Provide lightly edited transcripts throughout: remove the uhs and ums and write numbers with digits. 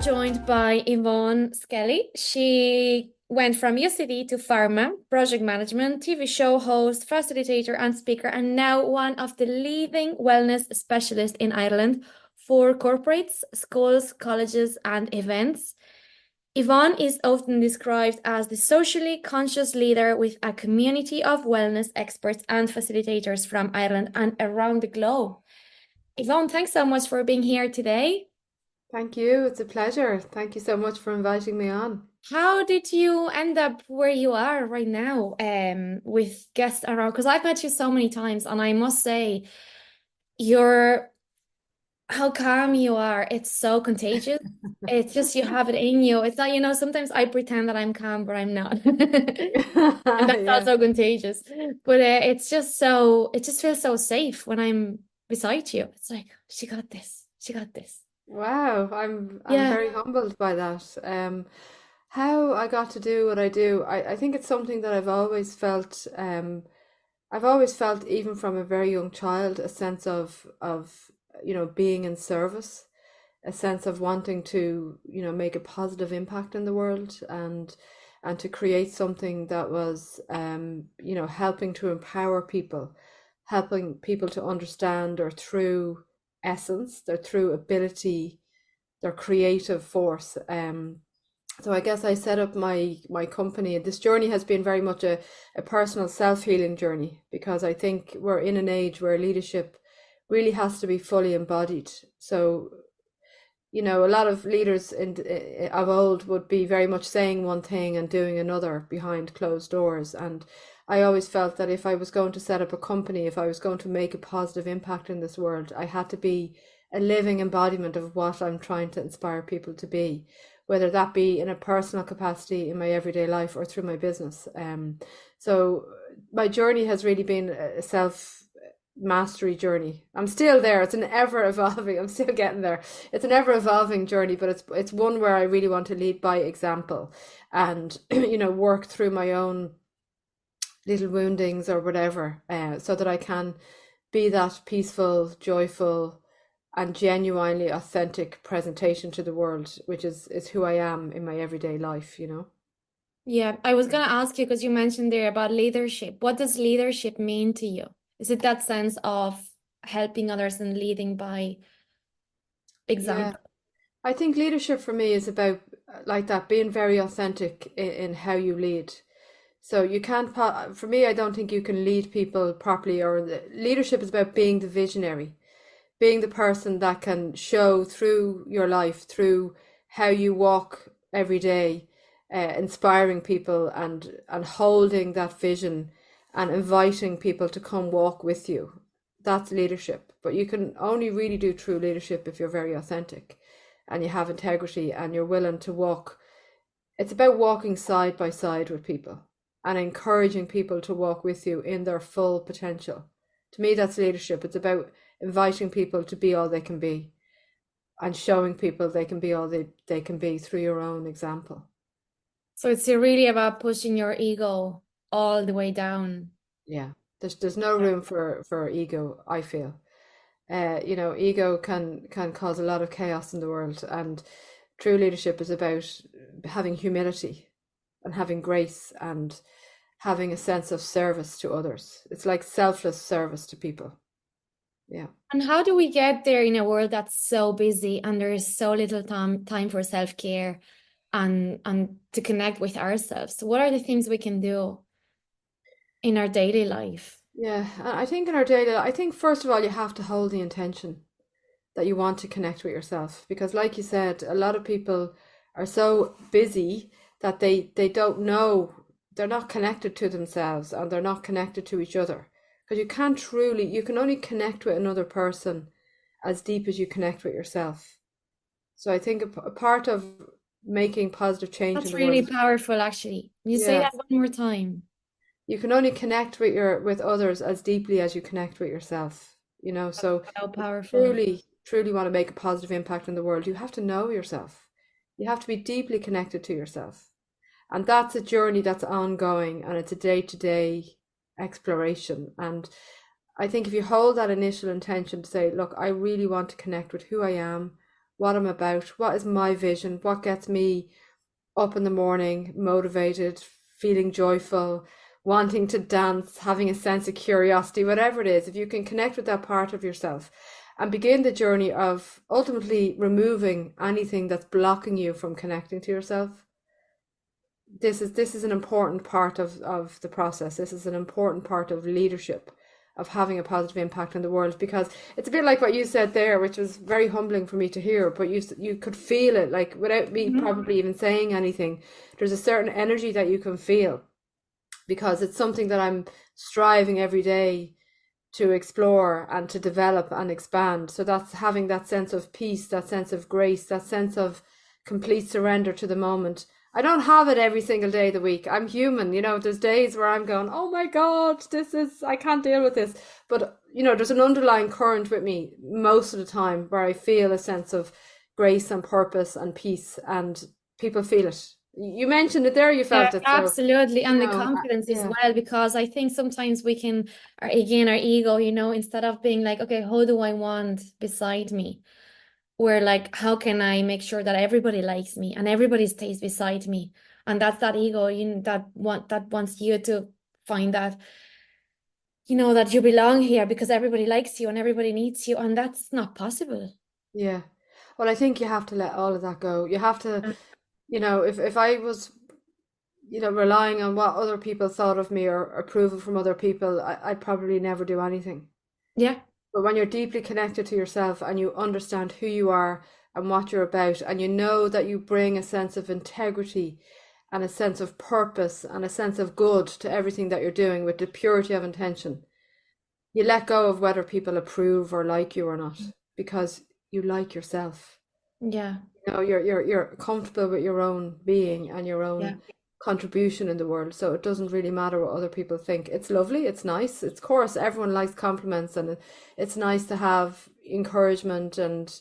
joined by Yvonne Skelly. She went from UCD to pharma, project management, TV show host, facilitator, and speaker, and now one of the leading wellness specialists in Ireland for corporates, schools, colleges, and events. Yvonne is often described as the socially conscious leader with a community of wellness experts and facilitators from Ireland and around the globe. Yvonne, thanks so much for being here today. Thank you. It's a pleasure. Thank you so much for inviting me on. How did you end up where you are right now, with guests around? Because I've met you so many times, and I must say, you're how calm you are. It's so contagious. It's just you have it in you. It's not, sometimes I pretend that I'm calm, but I'm not. And that's Yeah. also contagious. But it just feels so safe when I'm beside you. It's like, she got this. She got this. Wow. I'm Yeah. very humbled by that. How I got to do what I do, I think it's something that I've always felt even from a very young child, a sense of being in service, a sense of wanting to make a positive impact in the world and to create something that was helping to empower people, helping people to understand their true essence, their true ability, their creative force. So I guess I set up my company. This journey has been very much a personal self-healing journey because I think we're in an age where leadership really has to be fully embodied. So a lot of leaders of old would be very much saying one thing and doing another behind closed doors. And I always felt that if I was going to set up a company, if I was going to make a positive impact in this world, I had to be a living embodiment of what I'm trying to inspire people to be, whether that be in a personal capacity in my everyday life or through my business. So my journey has really been a self mastery journey. I'm still there. It's an ever evolving. I'm still getting there. It's an ever evolving journey, but it's one where I really want to lead by example and work through my own little woundings or whatever, so that I can be that peaceful, joyful, and genuinely authentic presentation to the world, which is who I am in my everyday life. Yeah, I was gonna ask you because you mentioned there about leadership. What does leadership mean to you? Is it that sense of helping others and leading by Yeah. example? I think leadership for me is about like that, being very authentic in how you lead. So you can't, for me, I don't think you can lead people properly, or leadership is about being the visionary, being the person that can show through your life, through how you walk every day, inspiring people and holding that vision and inviting people to come walk with you. That's leadership. But you can only really do true leadership if you're very authentic and you have integrity and you're willing to walk. It's about walking side by side with people and encouraging people to walk with you in their full potential. To me, that's leadership. It's about inviting people to be all they can be and showing people they can be all they can be through your own example. So it's really about pushing your ego all the way down. Yeah. There's no Yeah. room for ego, I feel. Ego can cause a lot of chaos in the world, and true leadership is about having humility and having grace and having a sense of service to others. It's like selfless service to people. Yeah. And how do we get there in a world that's so busy and there is so little time for self-care and to connect with ourselves? So what are the things we can do in our daily life? Yeah. And I think in our daily, I think first of all, you have to hold the intention that you want to connect with yourself. Because like you said, a lot of people are so busy that they don't know, they're not connected to themselves and they're not connected to each other. Because you can only connect with another person as deep as you connect with yourself. So I think a part of making positive change in That's the really world, powerful, actually. You say yeah, that one more time. you can only connect with others as deeply as you connect with yourself. That's So so if you powerful. truly want to make a positive impact in the world, you have to know yourself. You have to be deeply connected to yourself. And that's a journey that's ongoing and it's a day-to-day exploration. And I think if you hold that initial intention to say, look, I really want to connect with who I am, what I'm about, what is my vision, what gets me up in the morning, motivated, feeling joyful, wanting to dance, having a sense of curiosity, whatever it is, if you can connect with that part of yourself and begin the journey of ultimately removing anything that's blocking you from connecting to yourself. This is an important part of the process. This is an important part of leadership, of having a positive impact on the world, because it's a bit like what you said there, which was very humbling for me to hear, but you could feel it, like without me probably even saying anything. There's a certain energy that you can feel, because it's something that I'm striving every day to explore and to develop and expand. So that's having that sense of peace, that sense of grace, that sense of complete surrender to the moment. I don't have it every single day of the week. I'm human, there's days where I'm going, oh my God, I can't deal with this. But, there's an underlying current with me most of the time where I feel a sense of grace and purpose and peace, and people feel it. You mentioned it there, you Yeah, felt it. So, absolutely. And the confidence as yeah, well, because I think sometimes we can, again, our ego, instead of being like, okay, who do I want beside me? We're like, how can I make sure that everybody likes me and everybody stays beside me? And that's that ego, that wants you to find that, that you belong here because everybody likes you and everybody needs you. And that's not possible. yeah. Well, I think you have to let all of that go. You have to, if I was, relying on what other people thought of me or approval from other people, I'd probably never do anything. Yeah. But when you're deeply connected to yourself and you understand who you are and what you're about, and you know that you bring a sense of integrity and a sense of purpose and a sense of good to everything that you're doing with the purity of intention, you let go of whether people approve or like you or not, because you like yourself. Yeah. You're comfortable with your own being and your Yeah. own contribution in the world, so it doesn't really matter what other people think. It's lovely, it's nice, it's, of course everyone likes compliments, and it's nice to have encouragement and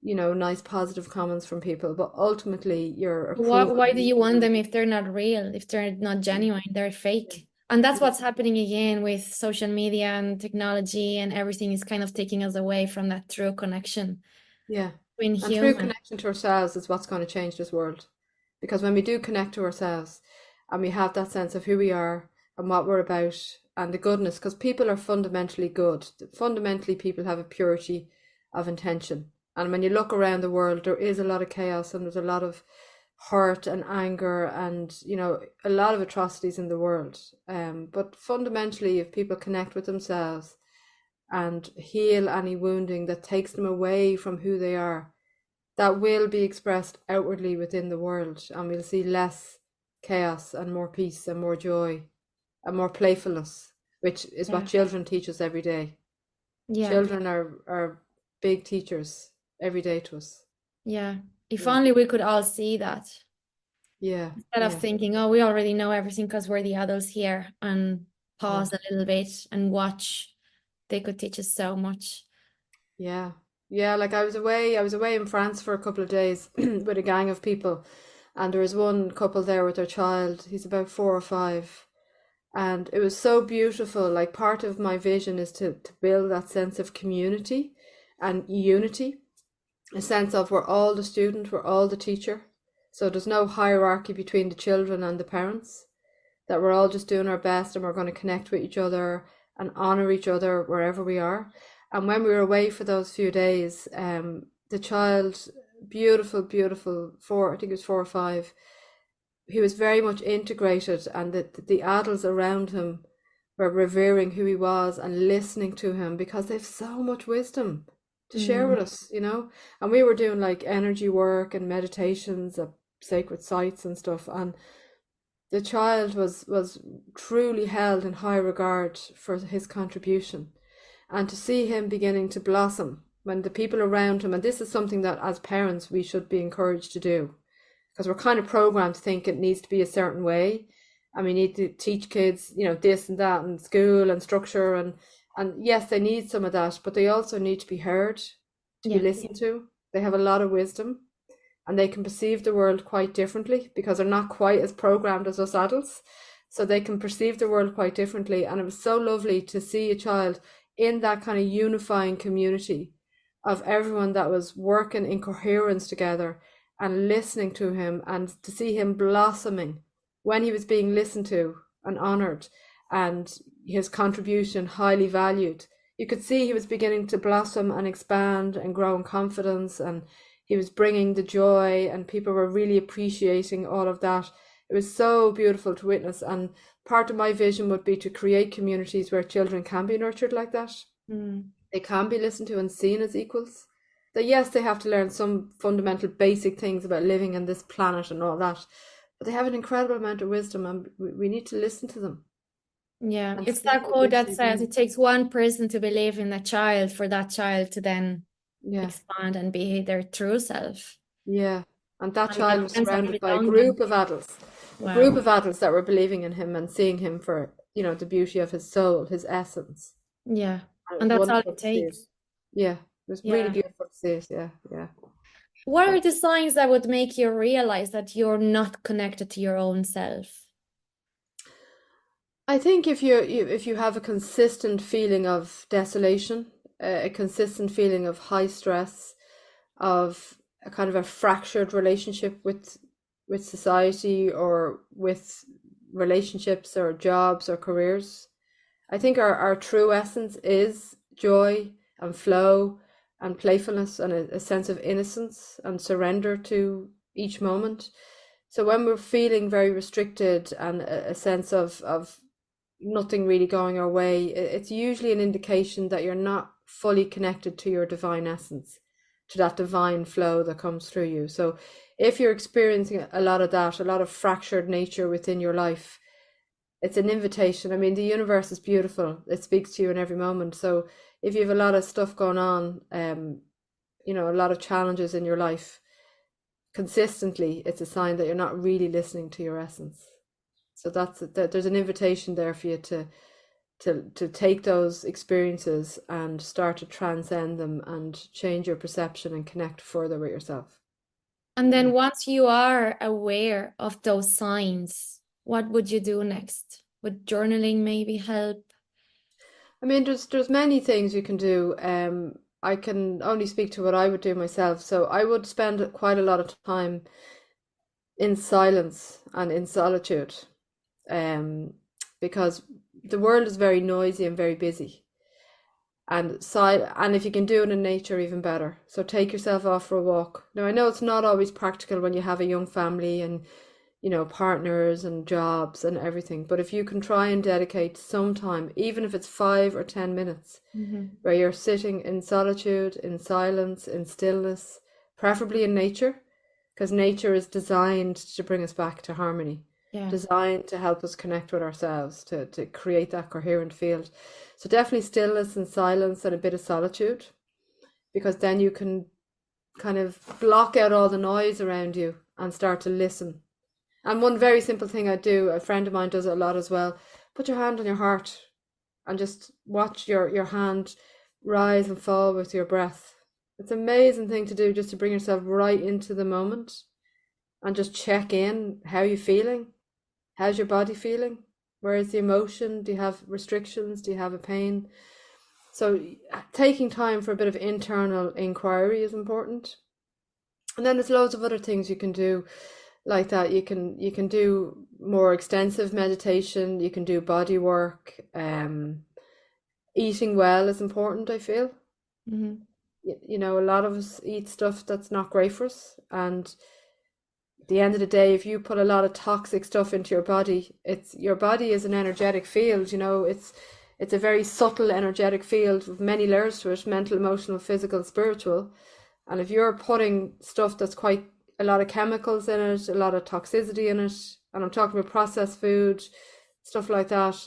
nice positive comments from people, but ultimately your approval. Why do you want them if they're not real, if they're not genuine, they're fake? And that's what's happening again with social media and technology, and everything is kind of taking us away from that true connection Yeah, between and true humans. connection to ourselves is what's going to change this world, because when we do connect to ourselves and we have that sense of who we are and what we're about and the goodness, because people are fundamentally good. Fundamentally, people have a purity of intention. And when you look around the world, there is a lot of chaos and there's a lot of hurt and anger and, a lot of atrocities in the world. But fundamentally, if people connect with themselves and heal any wounding that takes them away from who they are, that will be expressed outwardly within the world, and we'll see less chaos and more peace and more joy and more playfulness, which is what Yeah. children teach us every day. Yeah. Children are big teachers every day to us. Yeah. If Yeah, only we could all see that yeah, instead of yeah, thinking, oh, we already know everything because we're the adults here, and yeah, pause a little bit and watch. They could teach us so much. yeah, yeah. Like I was away in France for a couple of days with a gang of people, and there was one couple there with their child. He's about 4 or 5. And it was so beautiful. Like, part of my vision is to build that sense of community and unity, a sense of we're all the student, we're all the teacher. So there's no hierarchy between the children and the parents, that we're all just doing our best and we're going to connect with each other and honor each other wherever we are. And when we were away for those few days, the child, beautiful, beautiful, I think it was 4 or 5, he was very much integrated, and the adults around him were revering who he was and listening to him, because they have so much wisdom to share Mm. with us. And we were doing like energy work and meditations at sacred sites and stuff, and the child was truly held in high regard for his contribution, and to see him beginning to blossom when the people around him, and this is something that as parents we should be encouraged to do, because we're kind of programmed to think it needs to be a certain way, and we need to teach kids, this and that, and school and structure, and yes, they need some of that, but they also need to be heard, to be Yeah. listened to. They have a lot of wisdom, and they can perceive the world quite differently because they're not quite as programmed as us adults. So they can perceive the world quite differently. And it was so lovely to see a child in that kind of unifying community of everyone that was working in coherence together and listening to him, and to see him blossoming when he was being listened to and honored and his contribution highly valued. You could see he was beginning to blossom and expand and grow in confidence, and he was bringing the joy, and people were really appreciating all of that. It was so beautiful to witness, and part of my vision would be to create communities where children can be nurtured like that. They can be listened to and seen as equals. That yes, they have to learn some fundamental basic things about living on this planet and all that, but they have an incredible amount of wisdom, and we need to listen to them. Yeah, And it's see that what quote gives that they says bring. it takes one person to believe in a child for that child to then Yeah, expand and be their true self. yeah. And that And that child was depends on surrounded by belonging. a group Wow. of adults that were believing in him and seeing him for, the beauty of his soul, his essence. Yeah. And it And was that's all wonderful it to see it. takes. Yeah, it was really Yeah. beautiful to see it. Yeah, yeah. What are the signs that would make you realize that you're not connected to your own self? I think if you have a consistent feeling of desolation, a consistent feeling of high stress, of a kind of a fractured relationship with society or with relationships or jobs or careers, I think our true essence is joy and flow and playfulness and a sense of innocence and surrender to each moment. So when we're feeling very restricted and a sense of nothing really going our way, it's usually an indication that you're not fully connected to your divine essence, to that divine flow that comes through you. So if you're experiencing a lot of that, a lot of fractured nature within your life, it's an invitation. I mean, the universe is beautiful. It speaks to you in every moment. So if you have a lot of stuff going on, a lot of challenges in your life, consistently, it's a sign that you're not really listening to your essence. So there's an invitation there for you to take those experiences and start to transcend them and change your perception and connect further with yourself. And Yeah. then once you are aware of those signs, what would you do next? Would journaling maybe help? I mean, there's many things you can do. I can only speak to what I would do myself. So I would spend quite a lot of time in silence and in solitude, um, because the world is very noisy and very busy. And if you can do it in nature, even better. So take yourself off for a walk. Now I know it's not always practical when you have a young family and partners and jobs and everything, but if you can try and dedicate some time, even if it's 5 or 10 minutes, where you're sitting in solitude, in silence, in stillness, preferably in nature, because nature is designed to bring us back to harmony, Yeah. designed to help us connect with ourselves, to create that coherent field. So definitely stillness and silence and a bit of solitude, because then you can kind of block out all the noise around you and start to listen. And one very simple thing I do, a friend of mine does it a lot as well, put your hand on your heart and just watch your hand rise and fall with your breath. It's an amazing thing to do, just to bring yourself right into the moment and just check in. How are you feeling? How's your body feeling? Where is the emotion? Do you have restrictions? Do you have a pain? So taking time for a bit of internal inquiry is important. And then there's loads of other things you can do like that. You can do more extensive meditation, you can do body work. Eating well is important, I feel. A lot of us eat stuff that's not great for us, and at the end of the day, if you put a lot of toxic stuff into your body, your body is an energetic field. It's a very subtle energetic field with many layers to it: mental, emotional, physical, spiritual. And if you're putting stuff that's quite a lot of chemicals in it, a lot of toxicity in it, and I'm talking about processed food, stuff like that,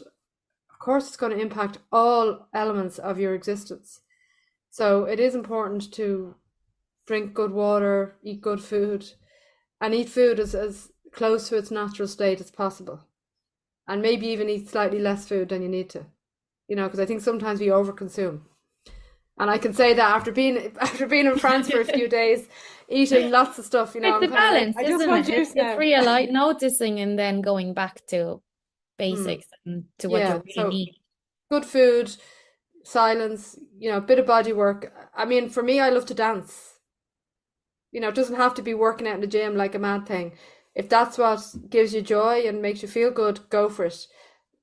of course it's going to impact all elements of your existence. So it is important to drink good water, eat good food, and eat food as close to its natural state as possible. And maybe even eat slightly less food than you need to, because I think sometimes we overconsume. And I can say that after being in France for a few days, eating lots of stuff, It's I'm the kind of like, balance, I just isn't want it? juice It's now. real noticing and then going back to Mm, basics and to what you yeah. really So need. good food, silence, you know, a bit of body work. I mean, for me, I love to dance. You know, it doesn't have to be working out in the gym like a mad thing. If that's what gives you joy and makes you feel good, go for it.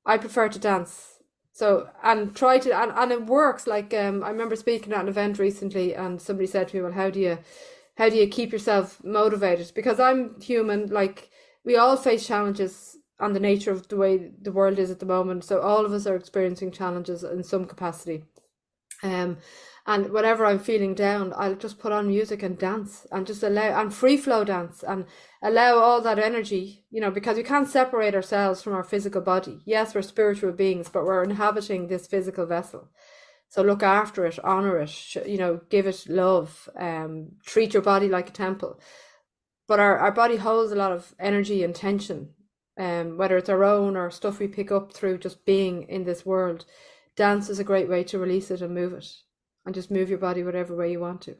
I prefer to dance. So, and try to, and it works. Like, I remember speaking at an event recently and somebody said to me, well, how do you keep yourself motivated? Because I'm human, like we all face challenges on the nature of the way the world is at the moment. So all of us are experiencing challenges in some capacity. Um, and whenever I'm feeling down, I'll just put on music and dance and just allow and free flow dance and allow all that energy, you know, because we can't separate ourselves from our physical body. Yes, we're spiritual beings, but we're inhabiting this physical vessel. So look after it, honor it, you know, give it love, treat your body like a temple. But our body holds a lot of energy and tension, whether it's our own or stuff we pick up through just being in this world. Dance is a great way to release it and move it, and just move your body whatever way you want to.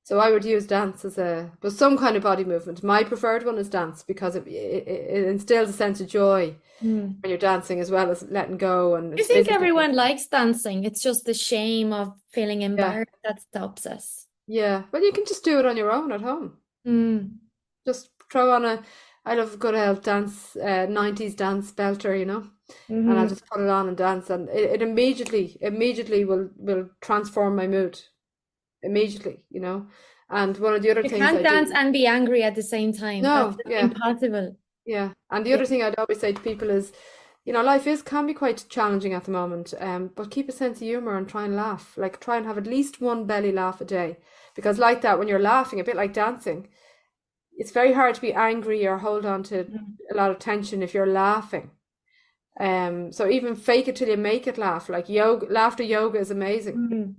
So I would use dance as but some kind of body movement. My preferred one is dance because it instills a sense of joy Mm. when you're dancing as well as letting go, and I it's think physically. everyone likes dancing. It's just the shame of feeling Yeah, embarrassed that stops us. yeah. Well, you can just do it on your own at home. Mm. Just throw on I love good old dance, 90s dance belter, you know, and I'll Hmm. just put it on and dance, and it immediately will transform my mood immediately, you know. And one of the other You things can't I dance do, and be angry at the same time. That's no, yeah, impossible. yeah. And the Yeah. other thing I'd always say to people is, you know, life is can be quite challenging at the moment, but keep a sense of humor and try and laugh. Like try and have at least one belly laugh a day, because like that, when you're laughing, a bit like dancing, it's very hard to be angry or hold on to Mm. a lot of tension if you're laughing. So even fake it till you make it laugh. Like yoga, laughter yoga is amazing. Mm.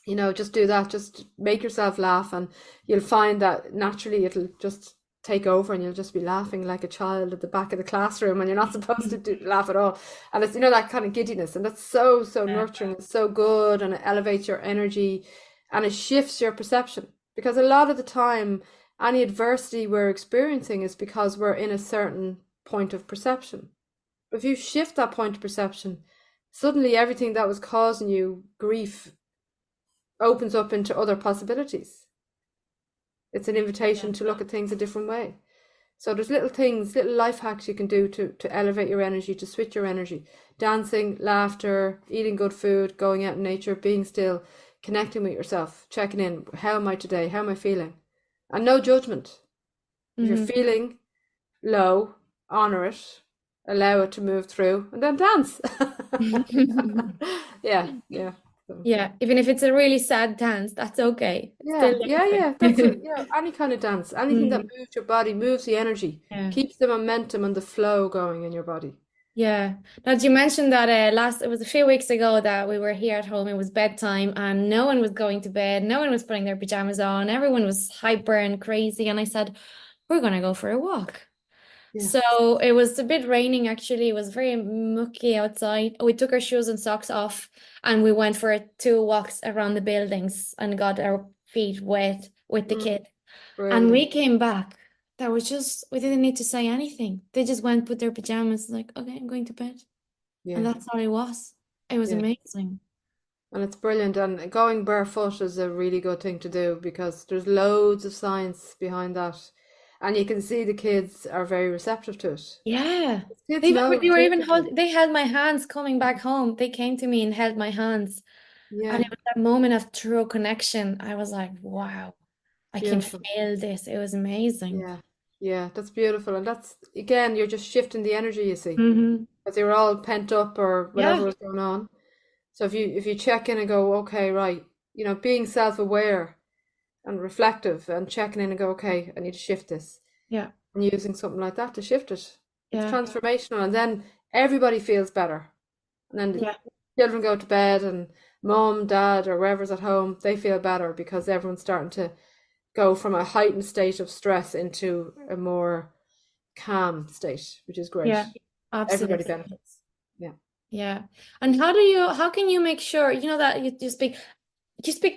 You know, just do that. Just make yourself laugh, and you'll find that naturally it'll just take over, and you'll just be laughing like a child at the back of the classroom, and you're not supposed to laugh at all. And it's, you know, that kind of giddiness, and that's so Yeah. nurturing. It's so good, and it elevates your energy, and it shifts your perception. Because a lot of the time, any adversity we're experiencing is because we're in a certain point of perception. But if you shift that point of perception, suddenly everything that was causing you grief opens up into other possibilities. It's an invitation to look at things a different way. So there's little things, little life hacks you can do to elevate your energy, to switch your energy. Dancing, laughter, eating good food, going out in nature, being still, connecting with yourself, checking in. How am I today? How am I feeling? And no judgment. If you're Mhm. feeling low, honor it, allow it to move through, and then dance. Yeah, yeah. So, Yeah, even if it's a really sad dance, that's okay. Still yeah. That's it. dancing. Yeah, any kind of dance, anything that Mm. moves your body, moves the energy, Yeah. keeps the momentum and the flow going in your body. Yeah. Now, you mentioned that it was a few weeks ago that we were here at home. It was bedtime and no one was going to bed. No one was putting their pajamas on. Everyone was hyper and crazy. And I said, we're going to go for a walk. Yeah. So it was a bit raining actually. It was very mucky outside. We took our shoes and socks off and we went for two walks around the buildings and got our feet wet with the Mm, kid. And we brilliant. came back. That was just, we didn't need to say anything. They just went, put their pajamas, like, okay, I'm going to bed. And Yeah, that's all it was. It was yeah. amazing. And it's brilliant. And going barefoot is a really good thing to do because there's loads of science behind that. And you can see the kids are very receptive to it. Yeah. Kids know They were even intuitively. they held my hands coming back home. They came to me and held my hands. And Yeah, it was that moment of true connection. I was like, wow, I can beautiful. feel this. It was amazing. Yeah, yeah, that's beautiful. And that's, again, you're just shifting the energy, you see, Hmm. because they were all pent up or whatever Yeah. was going on. So if you check in and go, okay, right, you know, being self-aware and reflective and checking in and go, okay, I need to shift this, Yeah. and using something like that to shift it. It's Yeah. transformational, and then everybody feels better. And then the Yeah. children go to bed, and mom, dad, or whoever's at home, they feel better because everyone's starting to go from a heightened state of stress into a more calm state, which is great. Yeah. Everybody Absolutely. benefits. Yeah. Yeah. And how can you make sure, that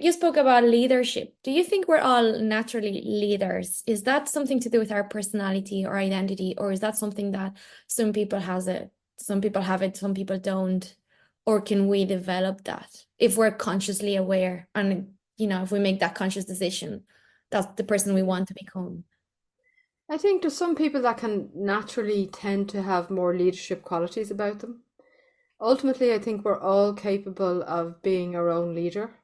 you spoke about leadership. Do you think we're all naturally leaders? Is that something to do with our personality or identity, or is that something that some people have it, some people don't? or can we develop that if we're consciously aware and, if we make that conscious decision, that's the person we want to become? I think there's some people that can naturally tend to have more leadership qualities about them. Ultimately, I think we're all capable of being our own leader.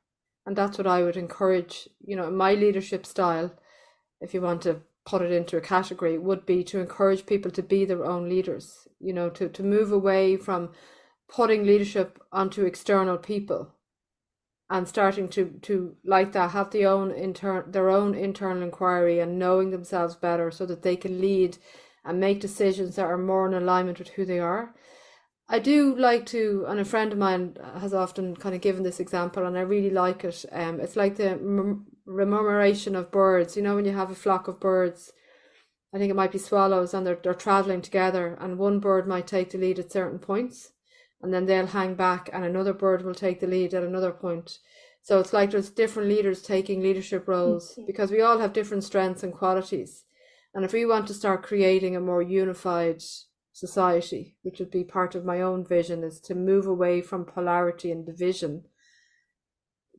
And that's what I would encourage, in my leadership style, if you want to put it into a category, would be to encourage people to be their own leaders, to move away from putting leadership onto external people and starting to like that have their own internal inquiry and knowing themselves better so that they can lead and make decisions that are more in alignment with who they are. I do like to, and a friend of mine has often kind of given this example, and I really like it. It's like the remuneration of birds. When you have a flock of birds, I think it might be swallows, and they're traveling together, and one bird might take the lead at certain points, and then they'll hang back, and another bird will take the lead at another point. So it's like there's different leaders taking leadership roles because we all have different strengths and qualities. And if we want to start creating a more unified society, which would be part of my own vision, is to move away from polarity and division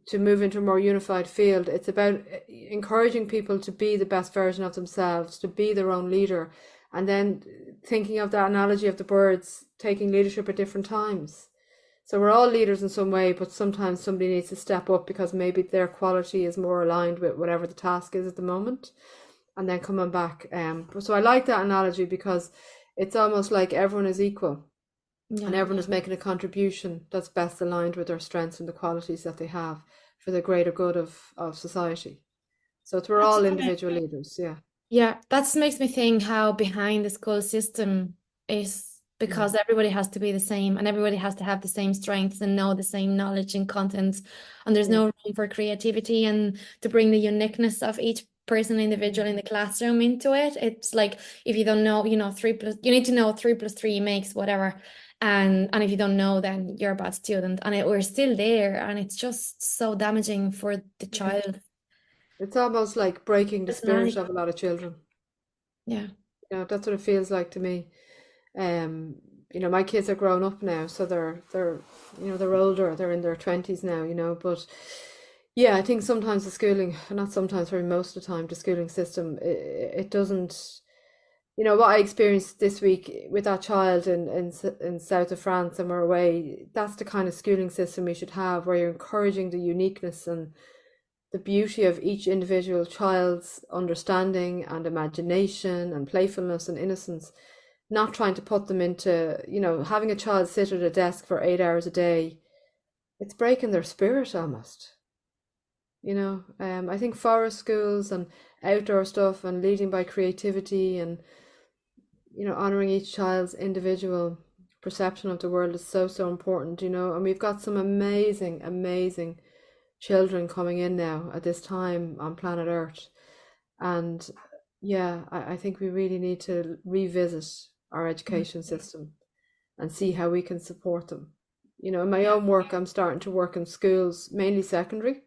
to move into a more unified field. It's about encouraging people to be the best version of themselves, to be their own leader, and then thinking of that analogy of the birds taking leadership at different times. So we're all leaders in some way, but sometimes somebody needs to step up because maybe their quality is more aligned with whatever the task is at the moment, and then coming back. So I like that analogy because it's almost like everyone is equal, and everyone is making a contribution that's best aligned with their strengths and the qualities that they have for the greater good of society. So we're all individual leaders. Yeah, that makes me think how behind the school system is, because everybody has to be the same and everybody has to have the same strengths and know the same knowledge and content, and there's no room for creativity and to bring the uniqueness of each person individual in the classroom into it. It's like if you don't know, you need to know 3 + 3 makes whatever. And if you don't know, then you're a bad student. And we're still there, and it's just so damaging for the child. It's almost like breaking the spirit of a lot of children. Yeah. That's what it feels like to me. My kids are grown up now, so they're older, they're in their 20s now, but yeah, I think sometimes the schooling, not sometimes, very most of the time, the schooling system, it doesn't, what I experienced this week with that child in south of France, and we're away, that's the kind of schooling system we should have, where you're encouraging the uniqueness and the beauty of each individual child's understanding and imagination and playfulness and innocence, not trying to put them into, having a child sit at a desk for 8 hours a day. It's breaking their spirit almost. I think forest schools and outdoor stuff and leading by creativity and, honoring each child's individual perception of the world is so, so important, and we've got some amazing, amazing children coming in now at this time on planet Earth. And yeah, I think we really need to revisit our education system and see how we can support them. In my own work, I'm starting to work in schools, mainly secondary,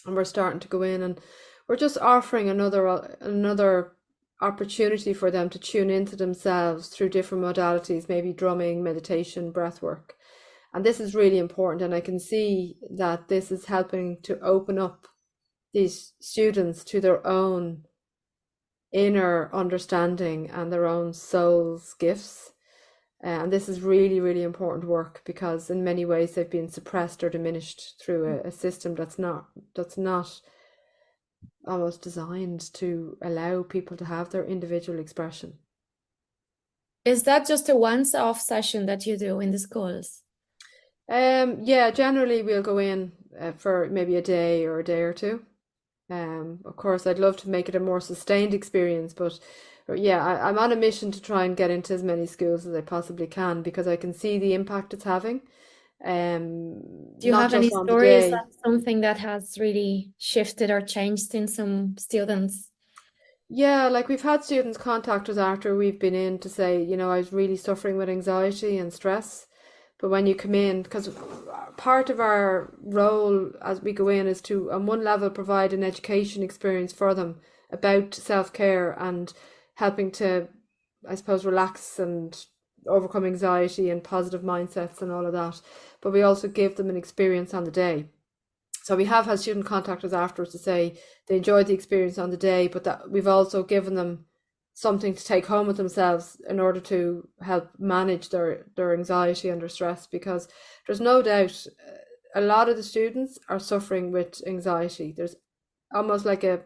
and we're starting to go in and we're just offering another opportunity for them to tune into themselves through different modalities, maybe drumming, meditation, breath work. And this is really important, and I can see that this is helping to open up these students to their own inner understanding and their own soul's gifts. And this is really, really important work because in many ways they've been suppressed or diminished through a system that's not almost designed to allow people to have their individual expression. Is that just a once-off session that you do in the schools? Yeah, generally we'll go in for maybe a day or two. Of course, I'd love to make it a more sustained experience, but yeah, I'm on a mission to try and get into as many schools as I possibly can because I can see the impact it's having. Do you Not have any just on the stories day. of something that has really shifted or changed in some students? Yeah, like we've had students contact us after we've been in to say, I was really suffering with anxiety and stress. But when you come in, because part of our role as we go in is to, on one level, provide an education experience for them about self-care and helping to, I suppose, relax and overcome anxiety and positive mindsets and all of that. But we also give them an experience on the day. So we have had student contact us afterwards to say they enjoyed the experience on the day, but that we've also given them something to take home with themselves in order to help manage their anxiety and their stress, because there's no doubt a lot of the students are suffering with anxiety. There's almost like a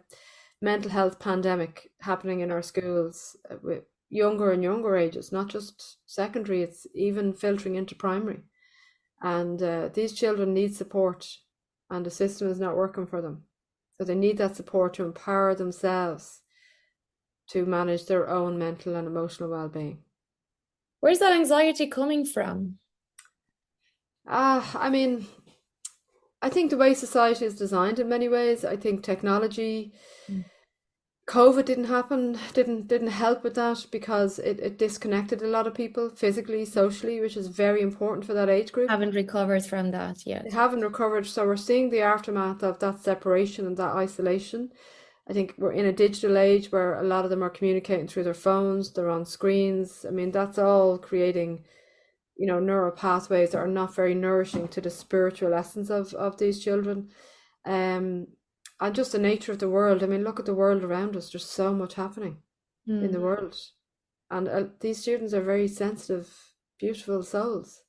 mental health pandemic happening in our schools with younger and younger ages, not just secondary, it's even filtering into primary. And these children need support, and the system is not working for them. So they need that support to empower themselves to manage their own mental and emotional well-being. Where's that anxiety coming from? I mean, I think the way society is designed in many ways, I think technology, COVID didn't help with that, because it disconnected a lot of people physically, socially, which is very important for that age group. Haven't recovered from that They yet. haven't recovered, so we're seeing the aftermath of that separation and that isolation. I think we're in a digital age where a lot of them are communicating through their phones, they're on screens. I mean, that's all creating, neural pathways that are not very nourishing to the spiritual essence of these children. And just the nature of the world. I mean, look at the world around us. There's so much happening in the world. And these students are very sensitive, beautiful souls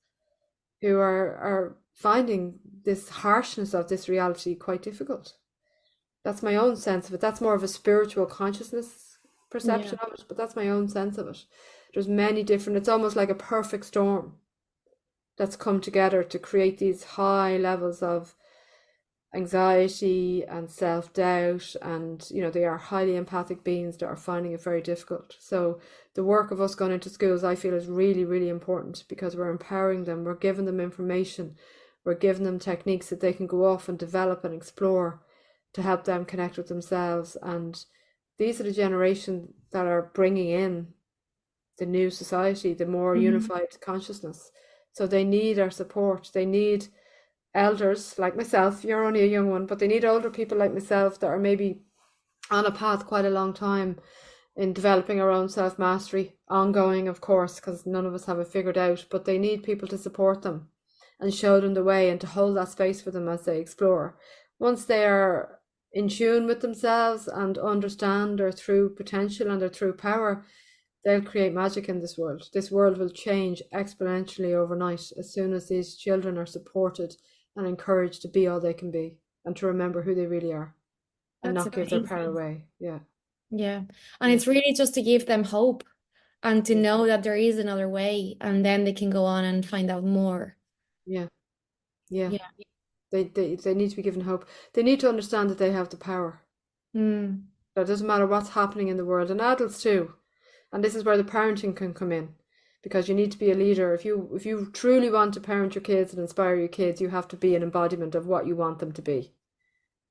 who are finding this harshness of this reality quite difficult. That's my own sense of it. That's more of a spiritual consciousness perception of it, but that's my own sense of it. There's many different, it's almost like a perfect storm that's come together to create these high levels of anxiety and self-doubt, and they are highly empathic beings that are finding it very difficult. So the work of us going into schools, I feel, is really, really important, because we're empowering them, we're giving them information, we're giving them techniques that they can go off and develop and explore to help them connect with themselves. And these are the generation that are bringing in the new society, the more unified consciousness. So they need our support. They need elders like myself. You're only a young one, but they need older people like myself that are maybe on a path quite a long time in developing our own self-mastery, ongoing, of course, because none of us have it figured out, but they need people to support them and show them the way and to hold that space for them as they explore. Once they are in tune with themselves and understand their true potential and their true power, they'll create magic in this world. This world will change exponentially overnight as soon as these children are supported and encouraged to be all they can be and to remember who they really are and That's not give their amazing. power away. Yeah. Yeah. And it's really just to give them hope and to Yeah. know that there is another way, and then they can go on and find out more. Yeah. Yeah. Yeah. They need to be given hope. They need to understand that they have the power. Mm. That it doesn't matter what's happening in the world, and adults too. And this is where the parenting can come in, because you need to be a leader. If you truly want to parent your kids and inspire your kids, you have to be an embodiment of what you want them to be.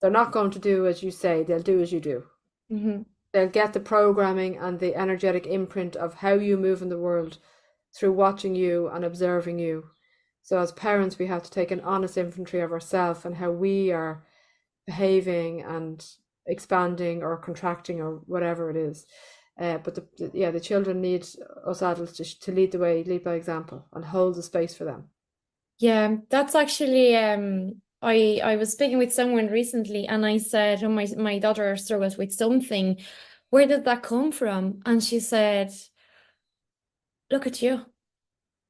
They're not going to do as you say, they'll do as you do. They'll get the programming and the energetic imprint of how you move in the world through watching you and observing you. So as parents, we have to take an honest inventory of ourselves and how we are behaving and expanding or contracting or whatever it is. But the children need us adults to lead the way, lead by example, and hold the space for them. Yeah, that's actually I was speaking with someone recently, and I said, oh, my daughter struggles with something. Where did that come from? And she said, look at you.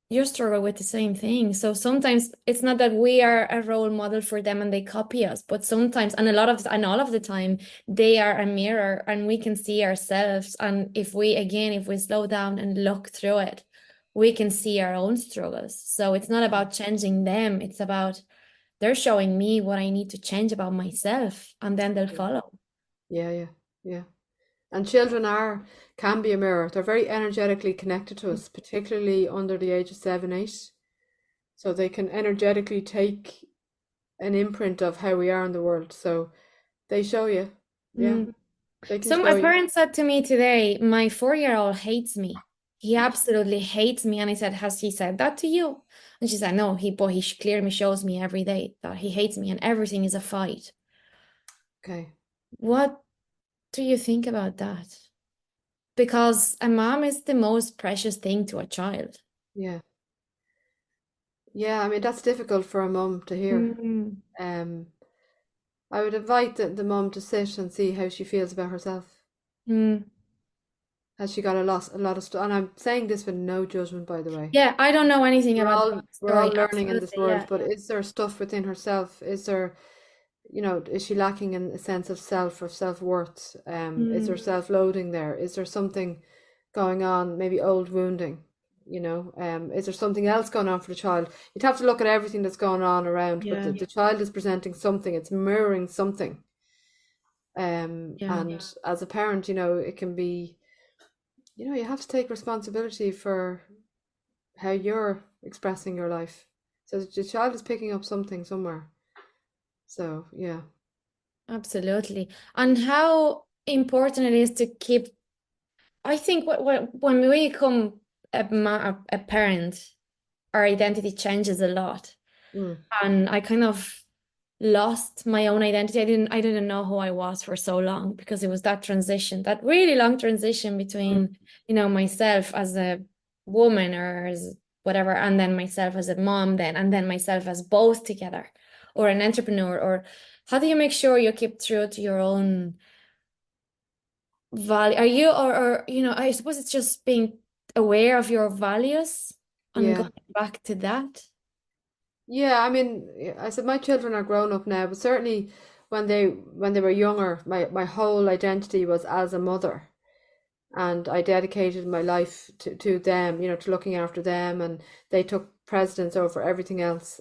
You struggle with the same thing. So sometimes it's not that we are a role model for them and they copy us, but sometimes, and all of the time, they are a mirror and we can see ourselves. And if we slow down and look through it, we can see our own struggles. So it's not about changing them. It's about they're showing me what I need to change about myself, and then they'll follow. Yeah, yeah, yeah. And children can be a mirror. They're very energetically connected to us, particularly under the age of 7, 8. So they can energetically take an imprint of how we are in the world. So they show you. Yeah, Mm. they can So show my you. parent said to me today, my 4-year-old hates me. He absolutely hates me. And I said, has he said that to you? And she said, no, he clearly shows me every day that he hates me and everything is a fight. Okay. What do you think about that? Because a mom is the most precious thing to a child. Yeah. Yeah, I mean that's difficult for a mum to hear. Mm, Um, I would invite the mum to sit and see how she feels about herself. mm. Has she got a lot of stuff? And I'm saying this with no judgment, by the way. Yeah, I don't know anything about the We're all backstory. learning in this Absolutely, world, yeah, but is there stuff within herself? Is there, is she lacking in a sense of self or self-worth? Is there yeah. self-loathing there? Is there something going on, maybe old wounding? Is there something else going on for the child? You'd have to look at everything that's going on around, but Yeah, the child is presenting something, it's mirroring something. yeah, And as a parent, it can be, you have to take responsibility for how you're expressing your life. So the child is picking up something somewhere. So yeah. absolutely. And how important it is to keep. I think when we become a parent, our identity changes a lot. Mm, And I kind of lost my own identity. I didn't know who I was for so long because it was that transition, that really long transition mm. between, myself as a woman or as whatever, and then myself as a mom then, and then myself as both together, or an entrepreneur, or how do you make sure you keep true to your own value? Are you, or I suppose it's just being aware of your values and Yeah. going back to that. Yeah, I mean, I said my children are grown up now, but certainly when they were younger, my whole identity was as a mother. And I dedicated my life to them, to looking after them, and they took precedence over everything else.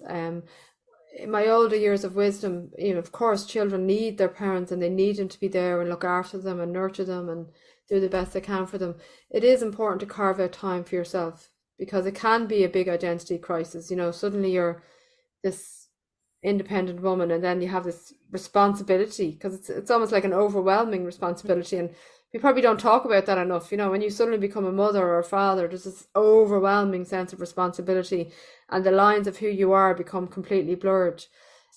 In my older years of wisdom, of course, children need their parents and they need them to be there and look after them and nurture them and do the best they can for them. It is important to carve out time for yourself because it can be a big identity crisis. Suddenly you're this independent woman and then you have this responsibility because it's almost like an overwhelming responsibility, and we probably don't talk about that enough. When you suddenly become a mother or a father, there's this overwhelming sense of responsibility and the lines of who you are become completely blurred.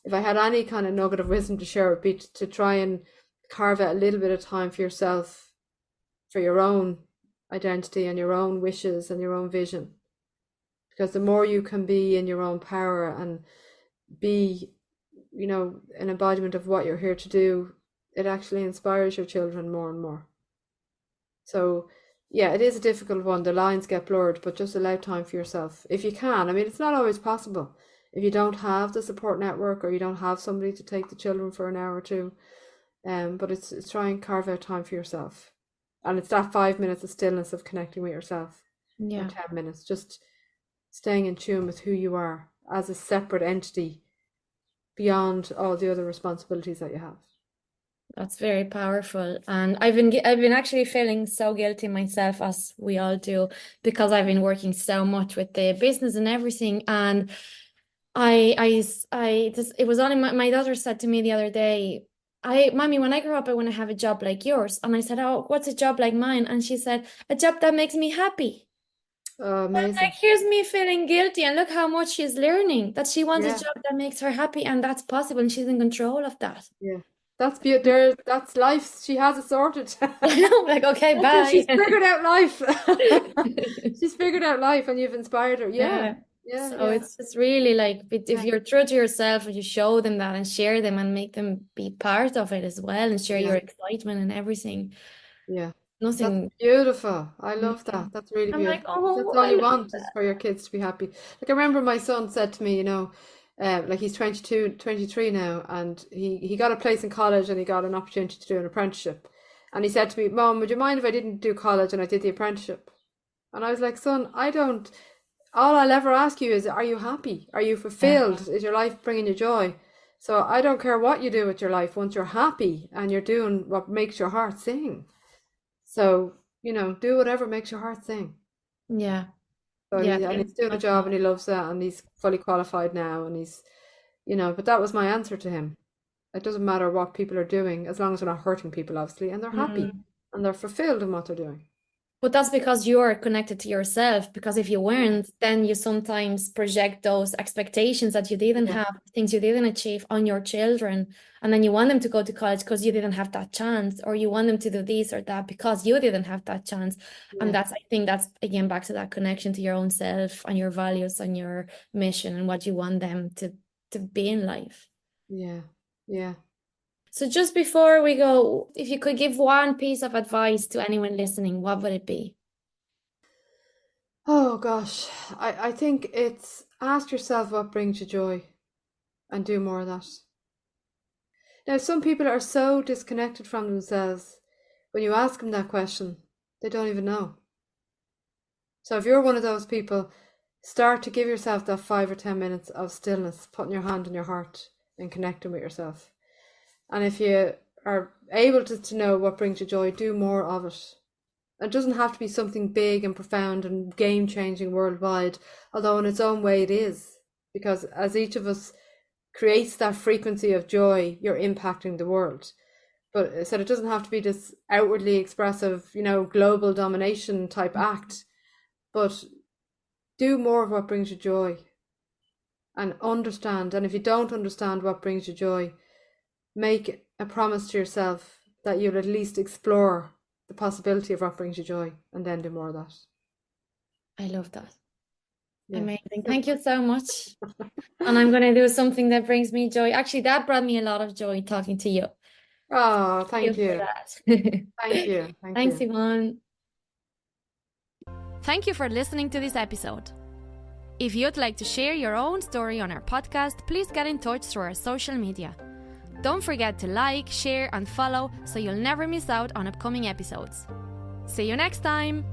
If I had any kind of nugget of wisdom to share, it would be to try and carve out a little bit of time for yourself, for your own identity and your own wishes and your own vision, because the more you can be in your own power and be, an embodiment of what you're here to do, it actually inspires your children more and more. So, yeah, it is a difficult one. The lines get blurred, but just allow time for yourself if you can. I mean, it's not always possible if you don't have the support network or you don't have somebody to take the children for an hour or two. But it's try and carve out time for yourself, and it's that 5 minutes of stillness of connecting with yourself, or Yeah. 10 minutes, just staying in tune with who you are as a separate entity beyond all the other responsibilities that you have. That's very powerful. And I've been actually feeling so guilty myself, as we all do, because I've been working so much with the business and everything. And it was only my daughter said to me the other day, Mommy, when I grow up, I want to have a job like yours. And I said, Oh, what's a job like mine? And she said, A job that makes me happy. Oh, Like, amazing. here's me feeling guilty, and look how much she's learning that she wants a Yeah, job that makes her happy, and that's possible, and she's in control of that. yeah. That's beautiful. There, that's life. She has it sorted. I know, like, okay, That's it. bye. She's figured out life. She's figured out life, and you've inspired her. Yeah, Yeah. yeah, So yeah, it's just really like if yeah, you're true to yourself and you show them that and share them and make them be part of it as well and share yeah, your excitement and everything. yeah. That's Nothing. beautiful. I Yeah. love that. That's really I'm like, beautiful. That's oh, all I you love want is that. for your kids to be happy. Like I remember my son said to me, like he's 22, 23 now, and he got a place in college and he got an opportunity to do an apprenticeship. And he said to me, Mom, would you mind if I didn't do college and I did the apprenticeship? And I was like, son, I don't, all I'll ever ask you is, are you happy? Are you Yeah. fulfilled? Is your life bringing you joy? So I don't care what you do with your life once you're happy and you're doing what makes your heart sing. So, do whatever makes your heart sing. Yeah. So Yeah. he's doing a That's job all. and he loves that and he's fully qualified now and but that was my answer to him. It doesn't matter what people are doing as long as they're not hurting people, obviously, and they're happy Mm. and they're fulfilled in what they're doing. But that's because you're connected to yourself. Because if you weren't, then you sometimes project those expectations that you didn't Yeah, have, things you didn't achieve on your children. And then you want them to go to college because you didn't have that chance, or you want them to do this or that because you didn't have that chance. And yeah, I think that's again back to that connection to your own self and your values and your mission and what you want them to be in life. yeah, yeah. So just before we go, if you could give one piece of advice to anyone listening, what would it be? Oh gosh, I think it's ask yourself what brings you joy and do more of that. Now, some people are so disconnected from themselves. When you ask them that question, they don't even know. So if you're one of those people, start to give yourself that 5 or 10 minutes of stillness, putting your hand on your heart and connecting with yourself. And if you are able to know what brings you joy, do more of it. It doesn't have to be something big and profound and game changing worldwide, although in its own way it is. Because as each of us creates that frequency of joy, you're impacting the world. But so it doesn't have to be this outwardly expressive, global domination type act, but do more of what brings you joy and understand. And if you don't understand what brings you joy, make a promise to yourself that you'll at least explore the possibility of what brings you joy and then do more of that. I love that. Yeah. Amazing. Thank you so much. And I'm going to do something that brings me joy. Actually, that brought me a lot of joy talking to you. Oh, Thank thank you for you. that. Thank you. Thank Thanks, you. Yvonne. Thank you for listening to this episode. If you'd like to share your own story on our podcast, please get in touch through our social media. Don't forget to like, share, and follow so you'll never miss out on upcoming episodes. See you next time!